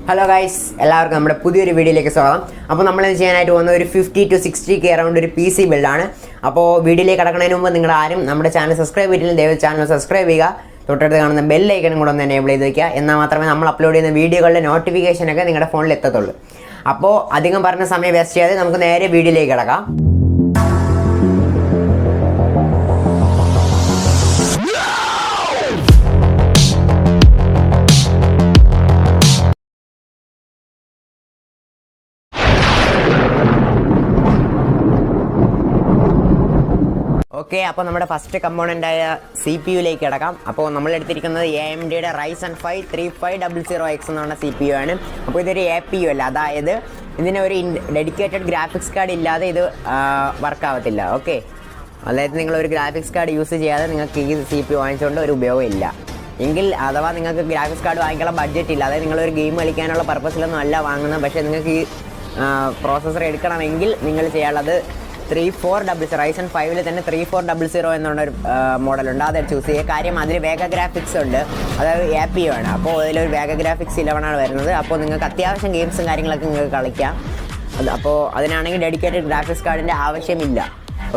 Hello guys, എല്ലാവർക്കും നമ്മുടെ പുതിയൊരു വീഡിയോയിലേക്ക് സ്വാഗതം. അപ്പോൾ നമ്മൾ ചെയ്യാനായിട്ട് പോകുന്ന ഒരു 50 to 60K അറൗണ്ട് ഒരു PC ബിൽഡാണ്. അപ്പോൾ വീഡിയോയിലേക്ക് കടക്കുന്നതിന് മുമ്പ് നിങ്ങൾ ആരും നമ്മുടെ ചാനൽ സബ്സ്ക്രൈബ് ചെയ്തില്ലെങ്കിൽ ദയവായി ചാനൽ സബ്സ്ക്രൈബ് ചെയ്യുക. തൊട്ടടുത്ത് കാണുന്ന ബെൽ ഐക്കണും കൂടെ ഒന്ന് എനേബിൾ ചെയ്ത് വയ്ക്കുക. എന്നാൽ മാത്രമേ നമ്മൾ അപ്ലോഡ് ചെയ്യുന്ന വീഡിയോകളുടെ നോട്ടിഫിക്കേഷനൊക്കെ നിങ്ങളുടെ ഫോണിൽ എത്തത്തുള്ളൂ. അപ്പോൾ അധികം പറഞ്ഞ സമയം വേസ്റ്റ് ചെയ്യാതെ നമുക്ക് നേരെ വീഡിയോയിലേക്ക് കിടക്കാം. ഓക്കെ, അപ്പോൾ നമ്മുടെ ഫസ്റ്റ് കമ്പോണൻ്റായ CPU കിടക്കാം. അപ്പോൾ നമ്മൾ എടുത്തിരിക്കുന്നത് AMDയുടെ Ryzen 5 3500X എന്ന് പറഞ്ഞ CPU ആണ്. അപ്പോൾ ഇതൊരു APU അല്ല, അതായത് ഇതിന് ഒരു ഡെഡിക്കേറ്റഡ് ഗ്രാഫിക്സ് കാർഡ് ഇല്ലാതെ ഇത് വർക്കാവത്തില്ല. ഓക്കെ, അതായത് നിങ്ങളൊരു ഗ്രാഫിക്സ് കാർഡ് യൂസ് ചെയ്യാതെ നിങ്ങൾക്ക് ഈ CPU വാങ്ങിച്ചുകൊണ്ട് ഒരു ഉപയോഗമില്ല. എങ്കിൽ അഥവാ നിങ്ങൾക്ക് ഗ്രാഫിക്സ് കാർഡ് വാങ്ങിക്കാനുള്ള ബഡ്ജറ്റ് ഇല്ല, അതായത് നിങ്ങളൊരു ഗെയിം കളിക്കാനുള്ള പർപ്പസിലൊന്നും അല്ല വാങ്ങുന്നത്, പക്ഷേ നിങ്ങൾക്ക് ഈ പ്രോസസ്സർ എടുക്കണമെങ്കിൽ നിങ്ങൾ ചെയ്യാനുള്ളത് 3400 Ryzen 5 തന്നെ 3400 എന്നുള്ളൊരു മോഡലുണ്ട്. അത് ചൂസ് ചെയ്യുക. കാര്യം അതിൽ വേഗ ഗ്രാഫിക്സ് ഉണ്ട്, അതായത് APU ആണ്. അപ്പോൾ അതിലൊരു വേഗ ഗ്രാഫിക്സ് 11 ആണ് വരുന്നത്. അപ്പോൾ നിങ്ങൾക്ക് അത്യാവശ്യം ഗെയിംസും കാര്യങ്ങളൊക്കെ നിങ്ങൾക്ക് കളിക്കാം. അപ്പോൾ അതിനാണെങ്കിൽ ഡെഡിക്കേറ്റഡ് ഗ്രാഫിക്സ് കാർഡിൻ്റെ ആവശ്യമില്ല.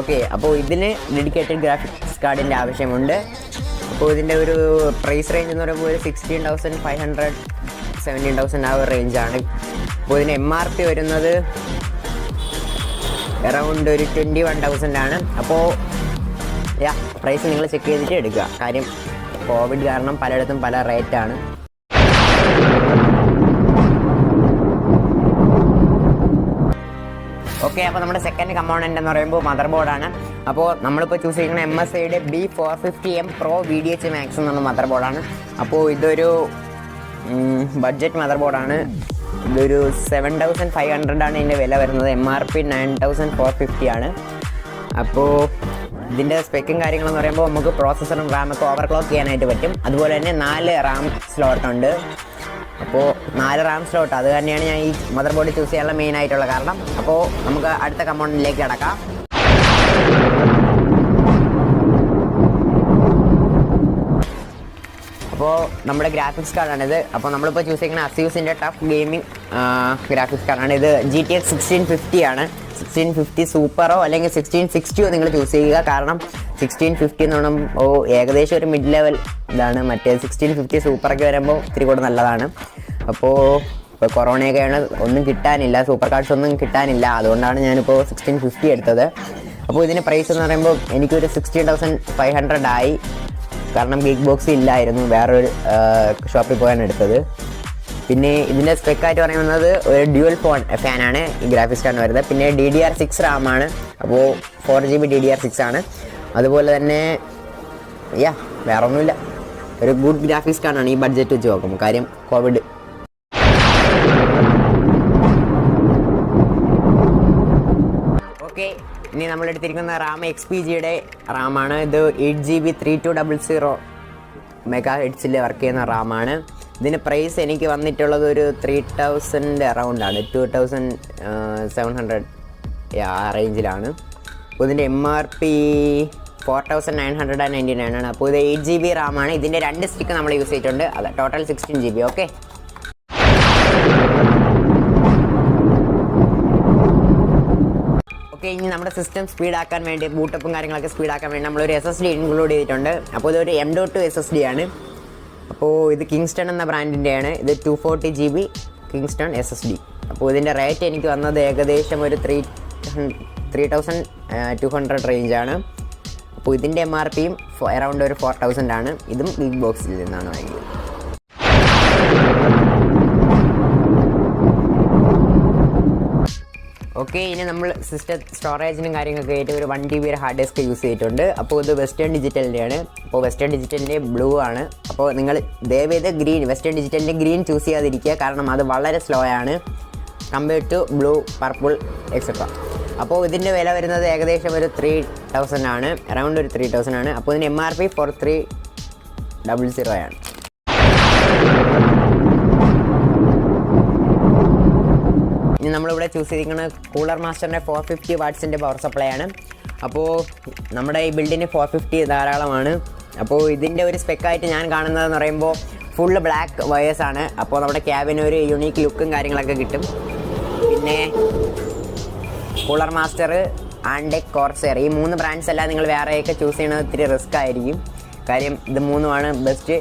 ഓക്കെ, അപ്പോൾ ഇതിന് ഡെഡിക്കേറ്റഡ് ഗ്രാഫിക്സ് കാർഡിൻ്റെ ആവശ്യമുണ്ട്. അപ്പോൾ ഇതിൻ്റെ ഒരു പ്രൈസ് റേഞ്ച് എന്ന് പറയുമ്പോൾ ഒരു 16,500 17,000 ആ ഒരു റേഞ്ചാണ്. അപ്പോൾ ഇതിന് MRP വരുന്നത് അറൗണ്ട് ഒരു 21,000 ആണ്. അപ്പോൾ പ്രൈസ് നിങ്ങൾ ചെക്ക് ചെയ്തിട്ട് എടുക്കുക. കാര്യം കോവിഡ് കാരണം പലയിടത്തും പല റേറ്റാണ്. ഓക്കെ, അപ്പോൾ നമ്മുടെ സെക്കൻഡ് കമ്പോണൻ്റ് എന്ന് പറയുമ്പോൾ മദർ ബോർഡാണ്. അപ്പോൾ നമ്മളിപ്പോൾ ചൂസ് ചെയ്യുന്ന MSIയുടെ B450M Pro VDH Max എന്നുള്ള മദർ ബോർഡാണ്. അപ്പോൾ ഇതൊരു ബഡ്ജറ്റ് മദർ ബോർഡാണ്. ഇതൊരു 7,500 ആണ് ഇതിൻ്റെ വില വരുന്നത്. MRP 9,450 ആണ്. അപ്പോൾ ഇതിൻ്റെ സ്പെക്കും കാര്യങ്ങളെന്ന് പറയുമ്പോൾ നമുക്ക് പ്രോസസ്സറും റാമൊക്കെ ഓവർക്ലോക്ക് ചെയ്യാനായിട്ട് പറ്റും. അതുപോലെ തന്നെ 4 RAM സ്ലോട്ടുണ്ട്. അപ്പോൾ 4 RAM സ്ലോട്ട്, അത് തന്നെയാണ് ഞാൻ ഈ മദർ ബോർഡ് ചൂസ് ചെയ്യാനുള്ള മെയിൻ ആയിട്ടുള്ള കാരണം. അപ്പോൾ നമുക്ക് അടുത്ത കമ്പോണൻറ്റിലേക്ക് കിടക്കാം. അപ്പോൾ നമ്മുടെ ഗ്രാഫിക്സ് കാർഡാണിത്. അപ്പോൾ നമ്മളിപ്പോൾ ചൂസ് ചെയ്യുന്ന അസ്യൂസിൻ്റെ ടഫ് ഗെയിമിംഗ് ഗ്രാഫിക്സ് കാർഡാണ്. ഇത് GTX 1650 ആണ്. 1650 സൂപ്പറോ അല്ലെങ്കിൽ 1660 നിങ്ങൾ ചൂസ് ചെയ്യുക. കാരണം 1650 എന്ന് പറയുമ്പോൾ ഏകദേശം ഒരു മിഡ് ലെവൽ ഇതാണ്. മറ്റേ 1650 സൂപ്പറൊക്കെ വരുമ്പോൾ ഇത്തിരി കൂടെ നല്ലതാണ്. അപ്പോൾ ഇപ്പോൾ കൊറോണയൊക്കെയാണ്, ഒന്നും കിട്ടാനില്ല, സൂപ്പർ കാർഡ്സ് ഒന്നും കിട്ടാനില്ല. അതുകൊണ്ടാണ് ഞാനിപ്പോൾ 1650 എടുത്തത്. അപ്പോൾ ഇതിന് പ്രൈസ് എന്ന് പറയുമ്പോൾ എനിക്കൊരു 16,500 ആയി. കാരണം ബിഗ് ബോക്സ് ഇല്ലായിരുന്നു, വേറൊരു ഷോപ്പിൽ പോയാണ് എടുത്തത്. പിന്നെ ഇതിൻ്റെ സ്പെക്കായിട്ട് പറയുന്നത് ഒരു ഡ്യുവൽ ഫാനാണ് ഈ ഗ്രാഫിക്സ് കാർഡ് വരുന്നത്. പിന്നെ DDR6 RAM ആണ്. അപ്പോൾ 4GB DDR6 ആണ്. അതുപോലെ തന്നെ വേറെ ഒന്നുമില്ല, ഒരു ഗുഡ് ഗ്രാഫിക്സ് കാർഡാണ് ഈ ബഡ്ജറ്റ് വെച്ച് നോക്കുമ്പോൾ. കാര്യം കോവിഡ്. ഓക്കെ, ഇനി നമ്മൾ എടുത്തിരിക്കുന്ന റാം XPGയുടെ റാമാണ്. ഇത് 8GB 3200 MHz വർക്ക് ചെയ്യുന്ന റാമാണ്. ഇതിന് പ്രൈസ് എനിക്ക് വന്നിട്ടുള്ളത് ഒരു 3,000 അറൗണ്ടാണ്, 2,700 ആ റേഞ്ചിലാണ്. അപ്പോൾ ഇതിൻ്റെ MRP 4,999 ആണ്. അപ്പോൾ ഇത് 8GB റാമാണ്. ഇതിൻ്റെ 2 സ്റ്റിക്ക് നമ്മൾ യൂസ് ചെയ്തിട്ടുണ്ട്. അത് ടോട്ടൽ 16GB. ഓക്കെ, ഇനി നമ്മുടെ സിസ്റ്റം സ്പീഡാക്കാൻ വേണ്ടി, ബൂട്ടപ്പും കാര്യങ്ങളൊക്കെ സ്പീഡാക്കാൻ വേണ്ടി നമ്മളൊരു SSD ഇൻക്ലൂഡ് ചെയ്തിട്ടുണ്ട്. അപ്പോൾ ഇതൊരു M.2 SSD ആണ്. അപ്പോൾ ഇത് കിങ്സ്റ്റൺ എന്ന ബ്രാൻഡിൻ്റെയാണ്. ഇത് 240GB കിങ്സ്റ്റൺ SSD. അപ്പോൾ ഇതിൻ്റെ റേറ്റ് എനിക്ക് വന്നത് ഏകദേശം ഒരു 3,200 റേഞ്ചാണ്. അപ്പോൾ ഇതിൻ്റെ MRPയും അറൗണ്ട് ഒരു 4,000 ആണ്. ഇതും ബിഗ് ബോക്സിൽ നിന്നാണ് വാങ്ങിയത്. ഓക്കെ, ഇനി നമ്മൾ സിസ്റ്റം സ്റ്റോറേജിനും കാര്യങ്ങളൊക്കെ ആയിട്ട് ഒരു 1TB ഹാർഡ് ഡിസ്ക് യൂസ് ചെയ്തിട്ടുണ്ട്. അപ്പോൾ ഇത് വെസ്റ്റേൺ ഡിജിറ്റലിൻ്റെയാണ്. അപ്പോൾ വെസ്റ്റേൺ ഡിജിറ്റലിൻ്റെ ബ്ലൂ ആണ്. അപ്പോൾ നിങ്ങൾ ദയവേത് വെസ്റ്റേൺ ഡിജിറ്റലിൻ്റെ ഗ്രീൻ ചൂസ് ചെയ്യാതിരിക്കുക. കാരണം അത് വളരെ സ്ലോ ആണ് compared to blue, purple etcetera. അപ്പോൾ ഇതിൻ്റെ വില വരുന്നത് ഏകദേശം ഒരു 3,000 ആണ്, അറൗണ്ട് ഒരു 3,000 ആണ്. അപ്പോൾ ഇതിന് MRP 4,300 ആണ്. ഇനി നമ്മളിവിടെ ചൂസ് ചെയ്തിരിക്കുന്നത് കൂളർ മാസ്റ്ററിൻ്റെ 450 വാട്ട്സിൻ്റെ പവർ സപ്ലൈ ആണ്. അപ്പോൾ നമ്മുടെ ഈ ബിൽഡിന് 450 ധാരാളമാണ്. അപ്പോൾ ഇതിൻ്റെ ഒരു സ്പെക്കായിട്ട് ഞാൻ കാണുന്നതെന്ന് പറയുമ്പോൾ ഫുള്ള് ബ്ലാക്ക് വയേഴ്സാണ്. അപ്പോൾ നമ്മുടെ ക്യാബിന് ഒരു യുണീക്ക് ലുക്കും കാര്യങ്ങളൊക്കെ കിട്ടും. പിന്നെ കൂളർ മാസ്റ്റർ ആൻഡ് കോർസെയർ, ഈ 3 ബ്രാൻഡ്സ് എല്ലാം നിങ്ങൾ വേറെയൊക്കെ ചൂസ് ചെയ്യണത് ഇത്തിരി റിസ്ക് ആയിരിക്കും. കാര്യം ഇത് 3മാണ് ബെസ്റ്റ്.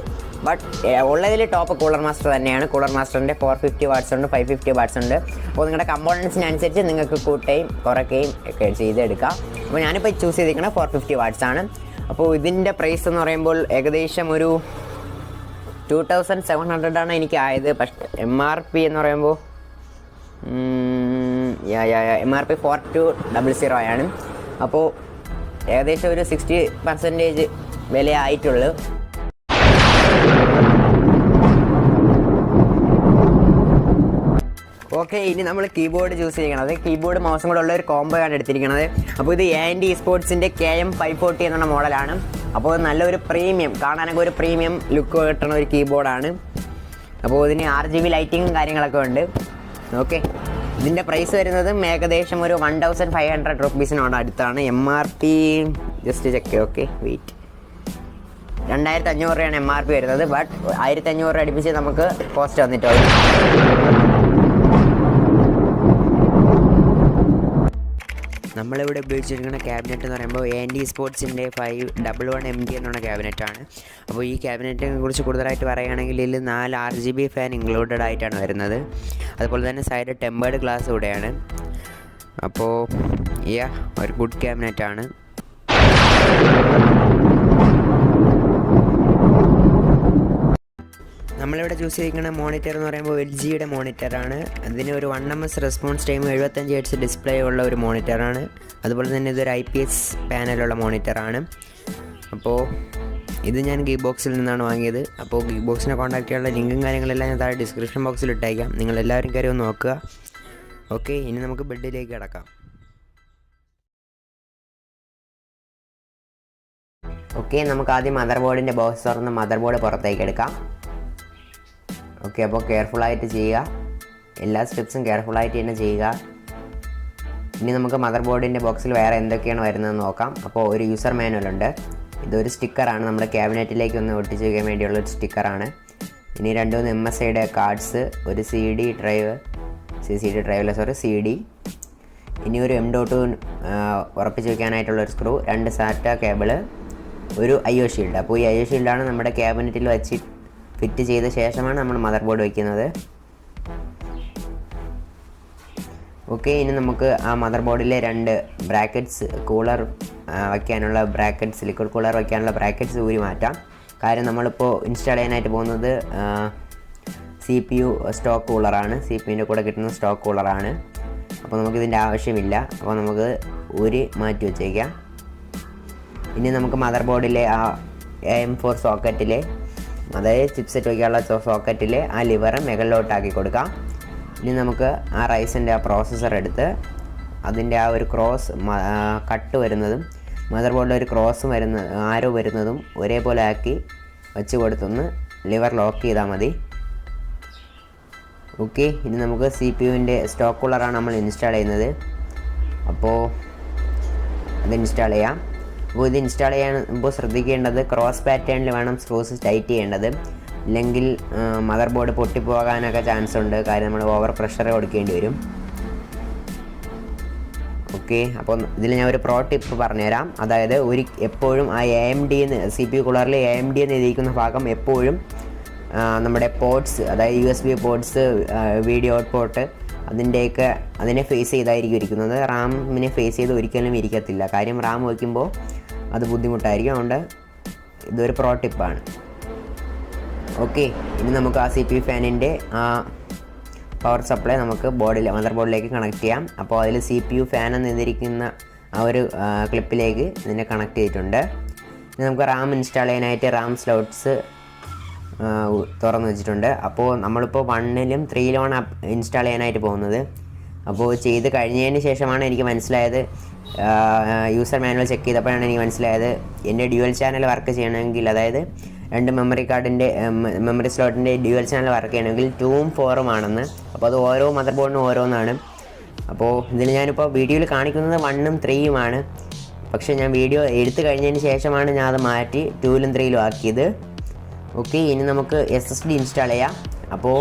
ബട്ട് ഉള്ളതിൽ ടോപ്പ് കൂളർ മാസ്റ്റർ തന്നെയാണ്. കൂളർ മാസ്റ്ററിൻ്റെ 450 വാട്ട്സ് ഉണ്ട്, 550 വാട്ട്സ് ഉണ്ട്. അപ്പോൾ നിങ്ങളുടെ കമ്പോണൻസിനനുസരിച്ച് നിങ്ങൾക്ക് കൂട്ടുകയും കുറയ്ക്കുകയും ഒക്കെ ചെയ്തെടുക്കാം. അപ്പോൾ ഞാനിപ്പോൾ ചൂസ് ചെയ്തിരിക്കുന്നത് 450 വാട്ട്സ് ആണ്. അപ്പോൾ ഇതിൻ്റെ പ്രൈസ് എന്ന് പറയുമ്പോൾ ഏകദേശം ഒരു 2700 എനിക്ക് ആയത്. പക്ഷേ MRP എന്ന് പറയുമ്പോൾ MRP 4200 ആണ്. അപ്പോൾ ഏകദേശം ഒരു 60% വില ആയിട്ടുള്ളൂ. ഓക്കെ, ഇനി നമ്മൾ കീബോർഡ് ചൂസ് ചെയ്യണത് കീബോർഡ് മൗസും കൂടെ ഉള്ള ഒരു കോംബോ ആണ് എടുത്തിരിക്കുന്നത്. അപ്പോൾ ഇത് AMD eSportsൻ്റെ KM540 എന്നുള്ള മോഡലാണ്. അപ്പോൾ നല്ലൊരു പ്രീമിയം, കാണാനൊക്കെ ഒരു പ്രീമിയം ലുക്ക് കിട്ടുന്ന ഒരു കീബോർഡാണ്. അപ്പോൾ ഇതിന് RGB ലൈറ്റിങ്ങും കാര്യങ്ങളൊക്കെ ഉണ്ട്. ഓക്കെ, ഇതിൻ്റെ പ്രൈസ് വരുന്നതും ഏകദേശം ഒരു 1500 റുപ്പീസിനോട് അടുത്താണ്. MRP just check. Okay, wait, 2500 രൂപയാണ് MRP വരുന്നത്. ബട്ട് 1500 രൂപ അടുപ്പിച്ച് നമുക്ക് കോസ്റ്റ് വന്നിട്ടുള്ളൂ. നമ്മളിവിടെ ഉപയോഗിച്ചിരിക്കുന്ന ക്യാബിനറ്റ് എന്ന് പറയുമ്പോൾ AMD eSportsൻ്റെ 511MD എന്നുള്ള ക്യാബിനറ്റാണ്. അപ്പോൾ ഈ ക്യാബിനറ്റിനെ കുറിച്ച് കൂടുതലായിട്ട് പറയുകയാണെങ്കിൽ ഇതിൽ 4 RGB ഫാൻ ഇൻക്ലൂഡഡ് ആയിട്ടാണ് വരുന്നത്. അതുപോലെ തന്നെ സൈഡ് ടെമ്പേർഡ് ഗ്ലാസ് കൂടെയാണ്. അപ്പോൾ ഒരു ഗുഡ് ക്യാബിനറ്റാണ്. നമ്മളിവിടെ ചൂസ് ചെയ്തിരിക്കുന്ന മോണിറ്റർ എന്ന് പറയുമ്പോൾ LGയുടെ മോണിറ്ററാണ്. അതിന് ഒരു 1ms response time, 75 Hz display ഉള്ള ഒരു മോണിറ്ററാണ്. അതുപോലെ തന്നെ ഇതൊരു IPS പാനലുള്ള മോണിറ്ററാണ്. അപ്പോൾ ഇത് ഞാൻ ഗീ ബോക്സിൽ നിന്നാണ് വാങ്ങിയത്. അപ്പോൾ ഗീ ബോക്സിനെ കോൺടാക്ട് ചെയ്യാനുള്ള ലിങ്കും കാര്യങ്ങളെല്ലാം ഞാൻ താഴെ ഡിസ്ക്രിപ്ഷൻ ബോക്സിൽ ഇട്ടേക്കാം. നിങ്ങളെല്ലാവരും കയറി ഒന്ന് നോക്കുക. ഓക്കെ, ഇനി നമുക്ക് ബെഡിലേക്ക് കിടക്കാം. ഓക്കെ, നമുക്ക് ആദ്യം മദർ ബോർഡിൻ്റെ ബോക്സ് തുറന്ന് മദർ ബോർഡ് പുറത്തേക്ക് എടുക്കാം. ഓക്കെ, അപ്പോൾ കെയർഫുള്ളായിട്ട് ചെയ്യുക. എല്ലാ സ്റ്റെപ്സും കെയർഫുള്ളായിട്ട് തന്നെ ചെയ്യുക. ഇനി നമുക്ക് മദർ ബോർഡിൻ്റെ ബോക്സിൽ വേറെ എന്തൊക്കെയാണ് വരുന്നതെന്ന് നോക്കാം. അപ്പോൾ ഒരു യൂസർ മാനുവലുണ്ട്. ഇതൊരു സ്റ്റിക്കറാണ്, നമ്മുടെ ക്യാബിനറ്റിലേക്ക് ഒന്ന് ഒട്ടിച്ച് വയ്ക്കാൻ വേണ്ടിയുള്ള ഒരു സ്റ്റിക്കറാണ്. ഇനി 2 MSIയുടെ കാർഡ്സ്, ഒരു CD ഡ്രൈവ്, CD. ഇനി ഒരു M.2 ഉറപ്പിച്ച് വയ്ക്കാനായിട്ടുള്ളൊരു സ്ക്രൂ, 2 SATA കേബിള്, ഒരു IO ഷീൽഡ്. അപ്പോൾ ഈ IO ഷീൽഡാണ് നമ്മുടെ ക്യാബിനറ്റിൽ വെച്ച് ഫിറ്റ് ചെയ്ത ശേഷമാണ് നമ്മൾ മദർ ബോർഡ് വയ്ക്കുന്നത്. ഓക്കെ, ഇനി നമുക്ക് ആ മദർ ബോർഡിലെ 2 ബ്രാക്കറ്റ്സ്, കൂളർ വയ്ക്കാനുള്ള ബ്രാക്കറ്റ്സ്, ലിക്വിഡ് കൂളർ വയ്ക്കാനുള്ള ബ്രാക്കറ്റ്സ് ഊരി മാറ്റാം. കാര്യം നമ്മളിപ്പോൾ ഇൻസ്റ്റാൾ ചെയ്യാനായിട്ട് പോകുന്നത് CPU സ്റ്റോക്ക് കൂളറാണ്. CPUവിൻ്റെ കൂടെ കിട്ടുന്ന സ്റ്റോക്ക് കൂളറാണ്. അപ്പോൾ നമുക്കിതിൻ്റെ ആവശ്യമില്ല. അപ്പോൾ നമുക്ക് ഊരി മാറ്റി വെച്ചേക്കാം. ഇനി നമുക്ക് മദർ ബോർഡിലെ ആ AM4 സോക്കറ്റിലെ, അതായത് ചിപ്സെറ്റ് വയ്ക്കാനുള്ള സോക്കറ്റിൽ ആ ലിവർ മുകളിലോട്ടാക്കി കൊടുക്കാം. ഇനി നമുക്ക് ആ റൈസിൻ്റെ ആ പ്രോസസ്സർ എടുത്ത് അതിൻ്റെ ആ ഒരു ക്രോസ് കട്ട് വരുന്നതും മദർ ബോർഡിൽ ഒരു ക്രോസ് ആരോ വരുന്നതും ഒരേപോലെ ആക്കി വെച്ച് കൊടുത്തൊന്ന് ലിവർ ലോക്ക് ചെയ്താൽ മതി. ഓക്കെ, ഇനി നമുക്ക് CPUവിൻ്റെ സ്റ്റോക്ക് കൂളറാണ് നമ്മൾ ഇൻസ്റ്റാൾ ചെയ്യുന്നത്. അപ്പോൾ അത് ഇൻസ്റ്റാൾ ചെയ്യാം. അപ്പോൾ ഇത് ഇൻസ്റ്റാൾ ചെയ്യുമ്പോൾ ശ്രദ്ധിക്കേണ്ടത് ക്രോസ് പാറ്റേണിൽ വേണം സ്ക്രൂസ് ടൈറ്റ് ചെയ്യേണ്ടത്. ഇല്ലെങ്കിൽ മദർ ബോർഡ് പൊട്ടിപ്പോകാനൊക്കെ ചാൻസ് ഉണ്ട്. കാര്യം നമ്മൾ ഓവർ പ്രഷർ കൊടുക്കേണ്ടി വരും. ഓക്കെ, അപ്പോൾ ഇതിൽ ഞാൻ ഒരു പ്രോ ടിപ്പ് പറഞ്ഞുതരാം. അതായത് എപ്പോഴും ആ AMD CPU കൂളറിൽ AMD എന്ന് എഴുതിയിരിക്കുന്ന ഭാഗം എപ്പോഴും നമ്മുടെ പോർട്സ്, അതായത് USB ports, video out port, അതിനെ ഫേസ് ചെയ്തായിരിക്കും ഇരിക്കുന്നത്. റാമിനെ ഫേസ് ചെയ്ത് ഒരിക്കലും ഇരിക്കത്തില്ല. കാര്യം റാം വയ്ക്കുമ്പോൾ അത് ബുദ്ധിമുട്ടായിരിക്കും. അതുകൊണ്ട് ഇതൊരു പ്രോ ടിപ്പാണ്. ഓക്കെ, ഇനി നമുക്ക് ആ CPU ഫാനിൻ്റെ ആ പവർ സപ്ലൈ നമുക്ക് മദർ ബോർഡിലേക്ക് കണക്ട് ചെയ്യാം. അപ്പോൾ അതിൽ CPU ഫാൻ എന്നിരിക്കുന്ന ആ ഒരു ക്ലിപ്പിലേക്ക് ഇതിനെ കണക്ട് ചെയ്തിട്ടുണ്ട്. ഇനി നമുക്ക് റാം ഇൻസ്റ്റാൾ ചെയ്യാനായിട്ട് റാം സ്ലോട്ട്സ് തുറന്ന് വെച്ചിട്ടുണ്ട്. അപ്പോൾ നമ്മളിപ്പോൾ 1ലും 3ലുമാണ് ഇൻസ്റ്റാൾ ചെയ്യാനായിട്ട് പോകുന്നത്. അപ്പോൾ ചെയ്ത് കഴിഞ്ഞതിന് ശേഷമാണ് എനിക്ക് മനസ്സിലായത്, യൂസർ മാനുവൽ ചെക്ക് ചെയ്തപ്പോഴാണ് എനിക്ക് മനസ്സിലായത്, എൻ്റെ ഡ്യുവൽ ചാനൽ വർക്ക് ചെയ്യണമെങ്കിൽ, അതായത് 2 മെമ്മറി സ്ലോട്ടിൻ്റെ ഡ്യുവൽ ചാനൽ വർക്ക് ചെയ്യണമെങ്കിൽ 2ഉം 4ഉം ആണെന്ന്. അപ്പോൾ അത് ഓരോ മദർ ബോർഡിനും ഓരോന്നാണ്. അപ്പോൾ ഇതിൽ ഞാനിപ്പോൾ വീഡിയോയിൽ കാണിക്കുന്നത് 1ഉം 3യുമാണ്. പക്ഷേ ഞാൻ വീഡിയോ എടുത്തു കഴിഞ്ഞതിന് ശേഷമാണ് ഞാൻ അത് മാറ്റി 2ലും 3ലും ആക്കിയത്. ഓക്കെ, ഇനി നമുക്ക് SSD ഇൻസ്റ്റാൾ ചെയ്യാം. അപ്പോൾ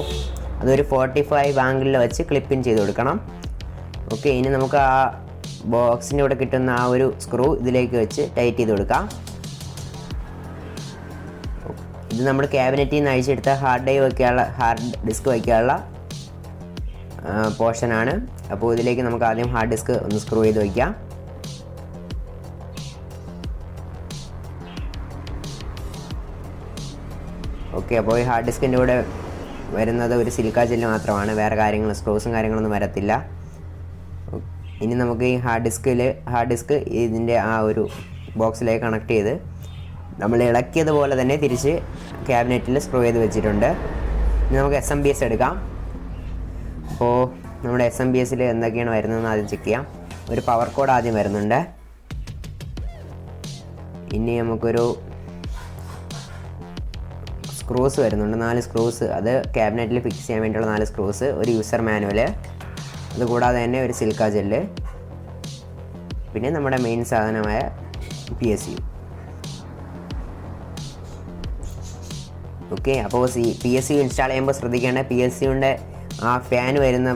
അതൊരു 45 ആംഗിളിൽ വെച്ച് ക്ലിപ്പ് ഇൻ ചെയ്ത് കൊടുക്കണം. ഓക്കെ, ഇനി നമുക്ക് ആ ബോക്സിൻ്റെ കൂടെ കിട്ടുന്ന ആ ഒരു സ്ക്രൂ ഇതിലേക്ക് വെച്ച് ടൈറ്റ് ചെയ്ത് കൊടുക്കാം. ഇത് നമ്മൾ ക്യാബിനറ്റിൽ നിന്ന് അഴിച്ചെടുത്ത ഹാർഡ് ഡിസ്ക് വയ്ക്കാനുള്ള പോർഷനാണ്. അപ്പോൾ ഇതിലേക്ക് നമുക്ക് ആദ്യം ഹാർഡ് ഡിസ്ക് ഒന്ന് സ്ക്രൂ ചെയ്ത് വയ്ക്കാം. ഓക്കെ, അപ്പോൾ ഈ ഹാർഡ് ഡിസ്കിൻ്റെ കൂടെ വരുന്നത് ഒരു സിലിക്ക ജെല്ല് മാത്രമാണ്, വേറെ സ്ക്രൂസും കാര്യങ്ങളൊന്നും വരത്തില്ല. ഇനി നമുക്ക് ഈ ഹാർഡ് ഡിസ്ക് ഇതിൻ്റെ ആ ഒരു ബോക്സിലേക്ക് കണക്ട് ചെയ്ത് നമ്മൾ ഇളക്കിയതുപോലെ തന്നെ തിരിച്ച് ക്യാബിനറ്റിൽ സ്ക്രൂ ചെയ്ത് വെച്ചിട്ടുണ്ട്. ഇനി നമുക്ക് SMPS എടുക്കാം. അപ്പോൾ നമ്മുടെ SMPSൽ എന്തൊക്കെയാണ് വരുന്നതെന്ന് ആദ്യം ചെക്ക് ചെയ്യാം. ഒരു പവർ കോഡ് ആദ്യം വരുന്നുണ്ട്. ഇനി നമുക്കൊരു സ്ക്രൂസ് വരുന്നുണ്ട്, 4 സ്ക്രൂസ്. അത് ക്യാബിനറ്റിൽ ഫിക്സ് ചെയ്യാൻ വേണ്ടിയുള്ള 4 സ്ക്രൂസ്, ഒരു യൂസർ മാനുവൽ, അതുകൂടാതെ തന്നെ ഒരു സിലിക്ക ജെല്ല്, പിന്നെ നമ്മുടെ മെയിൻ സാധനമായ PSU. ഓക്കെ, അപ്പോൾ PSU ഇൻസ്റ്റാൾ ചെയ്യുമ്പോൾ ശ്രദ്ധിക്കേണ്ട PSUൻ്റെ ആ ഫാൻ വരുന്ന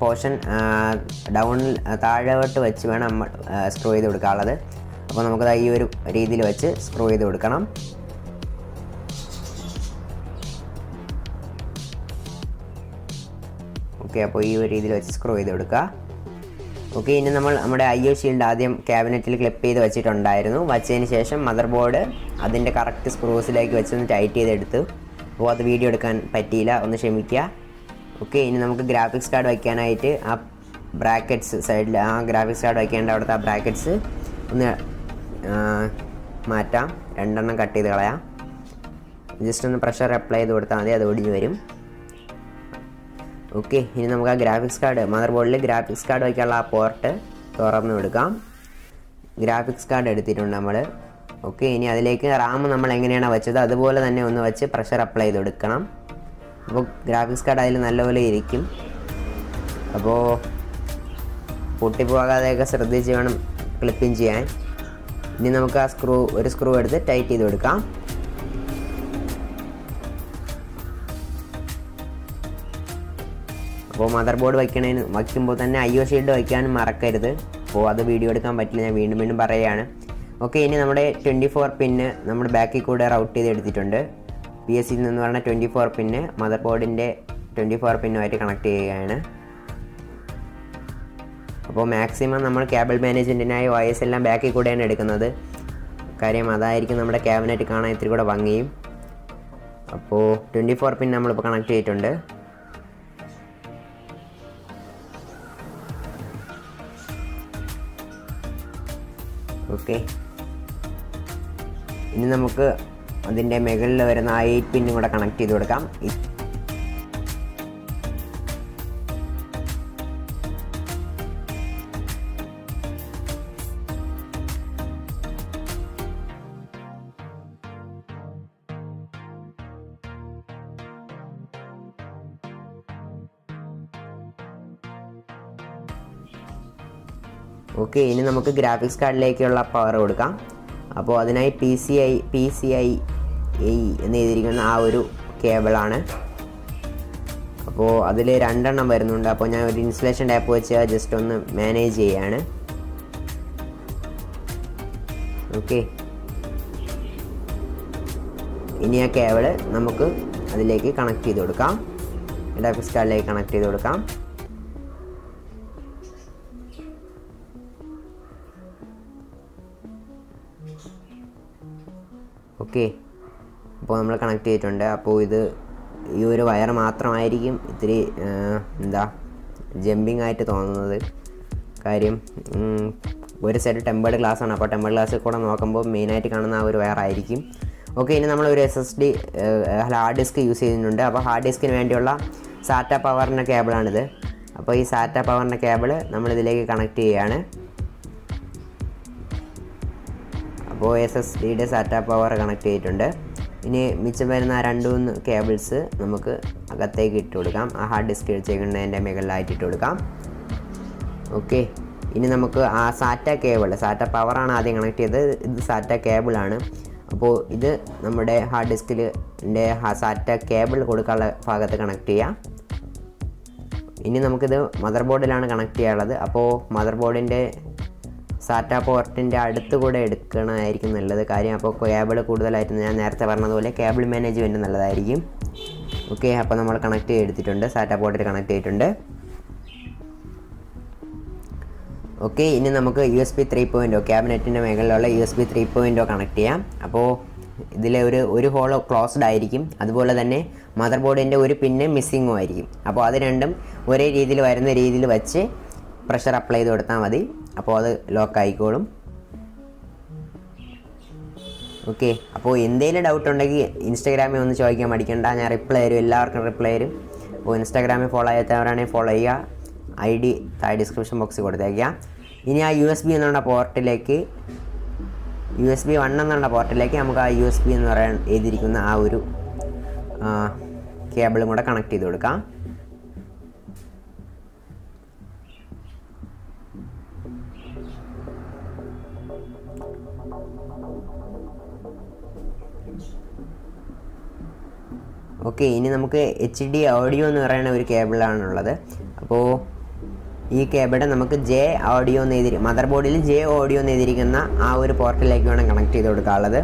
പോർഷൻ താഴോട്ട് വെച്ച് വേണം നമ്മൾ സ്ക്രൂ ചെയ്ത് കൊടുക്കാനുള്ളത്. അപ്പോൾ നമുക്കത് ഈ ഒരു രീതിയിൽ വെച്ച് സ്ക്രൂ ചെയ്ത് കൊടുക്കണം. ഓക്കെ, അപ്പോൾ ഈ ഒരു രീതിയിൽ വെച്ച് സ്ക്രൂ ചെയ്ത് കൊടുക്കുക. ഓക്കെ, ഇനി നമ്മൾ നമ്മുടെ IO ഷീൽഡ് ആദ്യം ക്യാബിനറ്റിൽ ക്ലിപ്പ് ചെയ്ത് വെച്ചിട്ടുണ്ടായിരുന്നു. വച്ചതിന് ശേഷം മദർ ബോർഡ് അതിൻ്റെ കറക്റ്റ് സ്ക്രൂസിലേക്ക് വെച്ചൊന്ന് ടൈറ്റ് ചെയ്തെടുത്തു. അപ്പോൾ അത് വീഡിയോ എടുക്കാൻ പറ്റിയില്ല, ഒന്ന് ക്ഷമിക്കുക. ഓക്കെ, ഇനി നമുക്ക് ഗ്രാഫിക്സ് കാർഡ് വയ്ക്കാനായിട്ട് ആ ബ്രാക്കറ്റ്സ് സൈഡിൽ, ആ ഗ്രാഫിക്സ് കാർഡ് വയ്ക്കേണ്ട അവിടുത്തെ ആ ബ്രാക്കറ്റ്സ് ഒന്ന് മാറ്റാം. 2 എണ്ണം കട്ട് ചെയ്ത് കളയാം. ജസ്റ്റ് ഒന്ന് പ്രഷർ അപ്ലൈ ചെയ്ത് കൊടുത്താൽ മതി, അത് ഒടിഞ്ഞ് വരും. ഓക്കെ, ഇനി നമുക്ക് ആ ഗ്രാഫിക്സ് കാർഡ് മദർ ബോർഡിൽ ഗ്രാഫിക്സ് കാർഡ് വയ്ക്കാനുള്ള ആ പോർട്ട് തുറന്ന് എടുക്കാം. ഗ്രാഫിക്സ് കാർഡ് എടുത്തിട്ടുണ്ട് നമ്മൾ. ഓക്കെ, ഇനി അതിലേക്ക് റാം നമ്മൾ എങ്ങനെയാണ് വെച്ചത് അതുപോലെ തന്നെ ഒന്ന് വെച്ച് പ്രഷർ അപ്ലൈ ചെയ്ത് കൊടുക്കണം. അപ്പോൾ ഗ്രാഫിക്സ് കാർഡ് അതിൽ നല്ലപോലെ ഇരിക്കും. അപ്പോൾ പൊട്ടിപ്പോകാതെയൊക്കെ ശ്രദ്ധിച്ച് വേണം ക്ലിപ്പിങ് ചെയ്യാൻ. ഇനി നമുക്ക് ആ ഒരു സ്ക്രൂ എടുത്ത് ടൈറ്റ് ചെയ്ത് കൊടുക്കാം. അപ്പോൾ മദർ ബോർഡ് വയ്ക്കുമ്പോൾ തന്നെ IO ഷീൽഡ് വയ്ക്കാനും മറക്കരുത്. അപ്പോൾ അത് വീഡിയോ എടുക്കാൻ പറ്റില്ല, ഞാൻ വീണ്ടും പറയുകയാണ്. ഓക്കെ, ഇനി നമ്മുടെ 24 പിന്ന് നമ്മുടെ ബാക്കിൽ കൂടെ റൗട്ട് ചെയ്ത് എടുത്തിട്ടുണ്ട്. PSയിൽ നിന്ന് പറഞ്ഞ 24 പിന്ന് മദർ ബോർഡിൻ്റെ 24 പിന്നുമായിട്ട് കണക്ട് ചെയ്യുകയാണ്. അപ്പോൾ മാക്സിമം നമ്മൾ കേബിൾ മാനേജ്മെൻറ്റിനായി OS എല്ലാം ബാക്കിൽ കൂടെയാണ് എടുക്കുന്നത്. കാര്യം അതായിരിക്കും നമ്മുടെ ക്യാബിനറ്റ് കാണാൻ ഇത്തിരി കൂടെ ഭംഗിയും. അപ്പോൾ 24 പിൻ നമ്മളിപ്പോൾ കണക്ട് ചെയ്തിട്ടുണ്ട്. ഓക്കെ, ഇനി നമുക്ക് അതിൻ്റെ മുകളിൽ വരുന്ന ആ 8 പിന്നും കൂടെ കണക്ട് ചെയ്ത് കൊടുക്കാം. ഓക്കെ, ഇനി നമുക്ക് ഗ്രാഫിക്സ് കാർഡിലേക്കുള്ള പവർ കൊടുക്കാം. അപ്പോൾ അതിനായി PCI എന്ന് എഴുതിയിരിക്കുന്ന ആ ഒരു കേബിളാണ്. അപ്പോൾ അതിൽ 2 എണ്ണം വരുന്നുണ്ട്. അപ്പോൾ ഞാൻ ഒരു ഇൻസ്റ്റലേഷൻ ടാപ്പ് വെച്ച് ജസ്റ്റ് ഒന്ന് മാനേജ് ചെയ്യാണ്. ഓക്കെ, ഇനി ആ കേബിള് നമുക്ക് അതിലേക്ക് കണക്ട് ചെയ്ത് കൊടുക്കാം. ഗ്രാഫിക്സ് കാർഡിലേക്ക് കണക്ട് ചെയ്ത് കൊടുക്കാം. ഓക്കെ, അപ്പോൾ നമ്മൾ കണക്ട് ചെയ്തിട്ടുണ്ട്. അപ്പോൾ ഈ ഒരു വയർ മാത്രമായിരിക്കും ഇത്തിരി ജമ്പിങ് ആയിട്ട് തോന്നുന്നത്. കാര്യം ഒരു സൈഡ് ടെമ്പേർഡ് ഗ്ലാസ് ആണ്. അപ്പോൾ ടെമ്പേർഡ് ഗ്ലാസ്സിൽ കൂടെ നോക്കുമ്പോൾ മെയിനായിട്ട് കാണുന്ന ആ ഒരു വയറായിരിക്കും. ഓക്കെ, ഇനി നമ്മളൊരു SSD ഹാർഡ് ഡിസ്ക് യൂസ് ചെയ്യുന്നുണ്ട്. അപ്പോൾ ഹാർഡ് ഡിസ്കിന് വേണ്ടിയുള്ള സാറ്റ പവറിൻ്റെ കേബിളാണിത്. അപ്പോൾ ഈ സാറ്റ പവറിൻ്റെ കേബിൾ നമ്മളിതിലേക്ക് കണക്ട് ചെയ്യുകയാണ്. അപ്പോൾ SSDയുടെ സാറ്റ പവർ കണക്ട് ചെയ്തിട്ടുണ്ട്. ഇനി മിച്ചം വരുന്ന 2-3 കേബിൾസ് നമുക്ക് അകത്തേക്ക് ഇട്ട് കൊടുക്കാം. ആ ഹാർഡ് ഡിസ്ക് വെച്ചേക്കുന്നതിൻ്റെ മുകളിലായിട്ട് ഇട്ട് കൊടുക്കാം. ഓക്കെ, ഇനി നമുക്ക് ആ സാറ്റ പവറാണ് ആദ്യം കണക്ട് ചെയ്തത്. ഇത് സാറ്റ കേബിളാണ്. അപ്പോൾ ഇത് നമ്മുടെ ഹാർഡ് ഡിസ്കിൻ്റെ സാറ്റ കേബിൾ കൊടുക്കാനുള്ള ഭാഗത്ത് കണക്ട് ചെയ്യാം. ഇനി നമുക്കിത് മദർ ബോർഡിലാണ് കണക്ട് ചെയ്യാനുള്ളത്. അപ്പോൾ മദർ ബോർഡിൻ്റെ സാറ്റ പോർട്ടിൻ്റെ അടുത്ത് കൂടെ എടുക്കണമായിരിക്കും നല്ലത്. കാര്യം അപ്പോൾ കേബിൾ കൂടുതലായിട്ട് ഞാൻ നേരത്തെ പറഞ്ഞതുപോലെ കേബിൾ മാനേജ്മെൻറ്റ് നല്ലതായിരിക്കും. ഓക്കെ, അപ്പോൾ നമ്മൾ കണക്ട് ചെയ്തെടുത്തിട്ടുണ്ട്, സാറ്റ പോർട്ടിൽ കണക്ട് ചെയ്തിട്ടുണ്ട്. ഓക്കെ, ഇനി നമുക്ക് USB 3.0 ക്യാബിനറ്റിൻ്റെ മുകളിലുള്ള USB 3.0 കണക്ട് ചെയ്യാം. അപ്പോൾ ഇതിലെ ഒരു ഹോൾ ക്ലോസ്ഡ് ആയിരിക്കും. അതുപോലെ തന്നെ മദർ ബോർഡിൻ്റെ ഒരു പിന്ന് മിസ്സിങ്ങും ആയിരിക്കും. അപ്പോൾ അത് രണ്ടും ഒരേ രീതിയിൽ വരുന്ന രീതിയിൽ വെച്ച് പ്രഷർ അപ്ലൈ ചെയ്ത് കൊടുത്താൽ മതി. അപ്പോൾ അത് ലോക്ക് ആയിക്കോളും. ഓക്കെ, അപ്പോൾ എന്തെങ്കിലും ഡൗട്ട് ഉണ്ടെങ്കിൽ ഇൻസ്റ്റാഗ്രാമിൽ ഒന്ന് ചോദിക്കാൻ മടിക്കണ്ട, ഞാൻ റിപ്ലൈ തരും, എല്ലാവർക്കും റിപ്ലൈ തരും. അപ്പോൾ ഇൻസ്റ്റാഗ്രാമിൽ ഫോളോ ചെയ്യാത്തവരാണെങ്കിൽ ഫോളോ ചെയ്യുക. ID താഴെ ഡിസ്ക്രിപ്ഷൻ ബോക്സിൽ കൊടുത്തേക്കാം. ഇനി ആ USB എന്നുള്ള പോർട്ടിലേക്ക് USB 1 എന്നുള്ള പോർട്ടിലേക്ക് നമുക്ക് ആ USB എന്ന് പറയാൻ എഴുതിയിരിക്കുന്ന ആ ഒരു കേബിളും കൂടെ കണക്ട് ചെയ്ത് കൊടുക്കാം. ഓക്കെ, ഇനി നമുക്ക് HD ഓഡിയോ എന്ന് പറയുന്ന ഒരു കേബിളാണുള്ളത്. അപ്പോൾ ഈ കേബിൾ നമുക്ക് J ഓഡിയോ എന്ന് മദർ ബോർഡിൽ J ഓഡിയോ എന്ന് എഴുതിയിരിക്കുന്ന ആ ഒരു പോർട്ടിലേക്ക് വേണം കണക്ട് ചെയ്ത് കൊടുക്കാനുള്ളത്.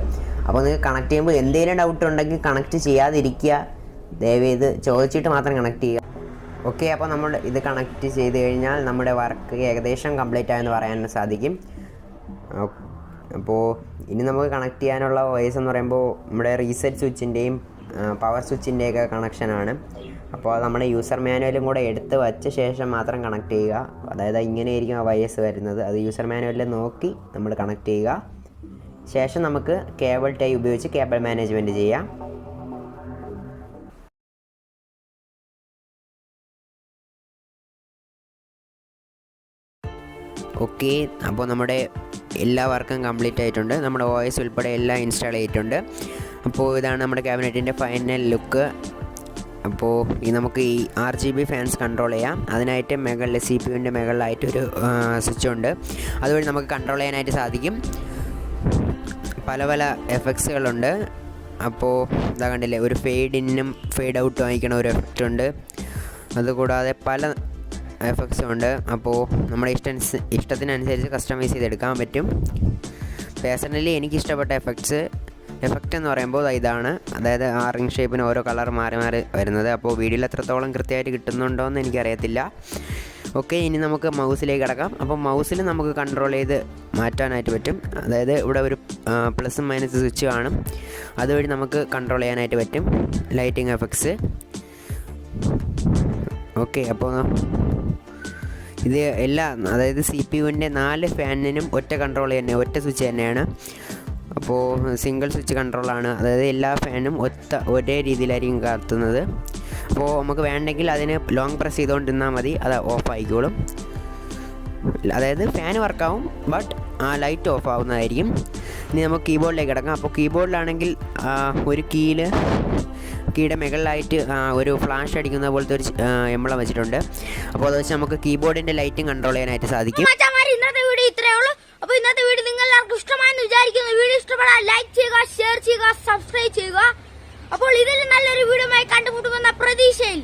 അപ്പോൾ നിങ്ങൾക്ക് കണക്ട് ചെയ്യുമ്പോൾ എന്തെങ്കിലും ഡൗട്ട് ഉണ്ടെങ്കിൽ കണക്ട് ചെയ്യാതിരിക്കുക, ദയവേത് ചോദിച്ചിട്ട് മാത്രം കണക്ട് ചെയ്യുക. ഓക്കെ, അപ്പോൾ നമ്മൾ ഇത് കണക്ട് ചെയ്ത് കഴിഞ്ഞാൽ നമ്മുടെ വർക്ക് ഏകദേശം കംപ്ലീറ്റ് ആയെന്ന് പറയാൻ സാധിക്കും. അപ്പോൾ ഇനി നമുക്ക് കണക്ട് ചെയ്യാനുള്ള വോയിസ് എന്ന് പറയുമ്പോൾ നമ്മുടെ റീസെറ്റ് സ്വിച്ചിൻ്റെയും പവർ സ്വിച്ചിൻ്റെയൊക്കെ കണക്ഷനാണ്. അപ്പോൾ അത് നമ്മുടെ യൂസർ മാനുവലും കൂടെ എടുത്ത് വച്ച ശേഷം മാത്രം കണക്ട് ചെയ്യുക. അതായത് ഇങ്ങനെയായിരിക്കും ആ വയസ് വരുന്നത്. അത് യൂസർ മാനുവലിൽ നോക്കി നമ്മൾ കണക്ട് ചെയ്യുക. ശേഷം നമുക്ക് കേബിൾ ടൈ ഉപയോഗിച്ച് കേബിൾ മാനേജ്മെൻറ്റ് ചെയ്യാം. ഓക്കെ, അപ്പോൾ നമ്മുടെ എല്ലാ വർക്കും കംപ്ലീറ്റ് ആയിട്ടുണ്ട്. നമ്മുടെ OS ഉൾപ്പെടെ എല്ലാം ഇൻസ്റ്റാൾ ചെയ്തിട്ടുണ്ട്. അപ്പോൾ ഇതാണ് നമ്മുടെ ക്യാബിനറ്റിൻ്റെ ഫൈനൽ ലുക്ക്. അപ്പോൾ ഈ നമുക്ക് ഈ RGB ഫാൻസ് കൺട്രോൾ ചെയ്യാം. അതിനായിട്ട് മുകളിൽ CPU-ൻ്റെ മുകളിലായിട്ടൊരു സ്വിച്ച് ഉണ്ട്. അതുവഴി നമുക്ക് കൺട്രോൾ ചെയ്യാനായിട്ട് സാധിക്കും. പല പല എഫക്ട്സുകളുണ്ട്. അപ്പോൾ ഇതാ കണ്ടില്ലേ, ഒരു ഫെയ്ഡ് ഇന്നും ഫെയ്ഡ് ഔട്ടും വാങ്ങിക്കണ ഒരു എഫക്റ്റ് ഉണ്ട്. അതുകൂടാതെ പല എഫക്ട്സും ഉണ്ട്. അപ്പോൾ നമ്മുടെ ഇഷ്ടത്തിനനുസരിച്ച് കസ്റ്റമൈസ് ചെയ്തെടുക്കാൻ പറ്റും. പേഴ്സണലി എനിക്കിഷ്ടപ്പെട്ട എഫക്റ്റ് എന്ന് പറയുമ്പോൾ ഇതാണ്. അതായത് ആ റിംഗ് ഷേപ്പിന് ഓരോ കളർ മാറി മാറി വരുന്നത്. അപ്പോൾ വീഡിയോയിൽ എത്രത്തോളം കൃത്യമായിട്ട് കിട്ടുന്നുണ്ടോ എന്ന് എനിക്കറിയത്തില്ല. ഓക്കെ, ഇനി നമുക്ക് മൗസിലേക്ക് കിടക്കാം. അപ്പോൾ മൗസിൽ നമുക്ക് കൺട്രോൾ ചെയ്ത് മാറ്റാനായിട്ട് പറ്റും. അതായത് ഇവിടെ ഒരു പ്ലസും മൈനസ് സ്വിച്ച് കാണും. അതുവഴി നമുക്ക് കൺട്രോൾ ചെയ്യാനായിട്ട് പറ്റും ലൈറ്റിംഗ് എഫക്ട്സ്. ഓക്കെ, അപ്പോൾ ഇത് അതായത് CPU-ൻ്റെ 4 ഫാനിനും ഒറ്റ കൺട്രോൾ തന്നെ, ഒറ്റ സ്വിച്ച് തന്നെയാണ്. അപ്പോൾ സിംഗിൾ സ്വിച്ച് കൺട്രോളാണ്. അതായത് എല്ലാ ഫാനും ഒരേ രീതിയിലായിരിക്കും കത്തുന്നത്. അപ്പോൾ നമുക്ക് വേണ്ടെങ്കിൽ അതിന് ലോങ് പ്രസ് ചെയ്തുകൊണ്ടിരുന്നാൽ മതി, അത് ഓഫ് ആയിക്കോളും. അതായത് ഫാൻ വർക്കാവും, ബട്ട് ആ ലൈറ്റ് ഓഫ് ആവുന്നതായിരിക്കും. ഇനി നമുക്ക് കീബോർഡിലേക്ക് കിടക്കാം. അപ്പോൾ കീബോർഡിലാണെങ്കിൽ ഒരു കീയുടെ മുകളിലായിട്ട് ഒരു ഫ്ലാഷ് അടിക്കുന്ന പോലത്തെ ഒരു എംബ്ലം വെച്ചിട്ടുണ്ട്. അപ്പോൾ അത് വെച്ച് നമുക്ക് കീബോർഡിൻ്റെ ലൈറ്റും കൺട്രോൾ ചെയ്യാനായിട്ട് സാധിക്കും. ഇന്നത്തെ വീഡിയോ ഇത്രയേ ഉള്ളൂ. അപ്പോൾ ഇന്നത്തെ വീഡിയോ നിങ്ങൾ എല്ലാവർക്കും ഇഷ്ടമായെന്ന് വിചാരിക്കുന്നു. വീഡിയോ ഇഷ്ടപ്പെടാൻ ലൈക്ക് ചെയ്യുക, ഷെയർ ചെയ്യുക, സബ്സ്ക്രൈബ് ചെയ്യുക. അപ്പോൾ ഇതിൽ നല്ലൊരു വീഡിയോ ആയി കണ്ടുമുട്ടുമെന്ന പ്രതീക്ഷയിൽ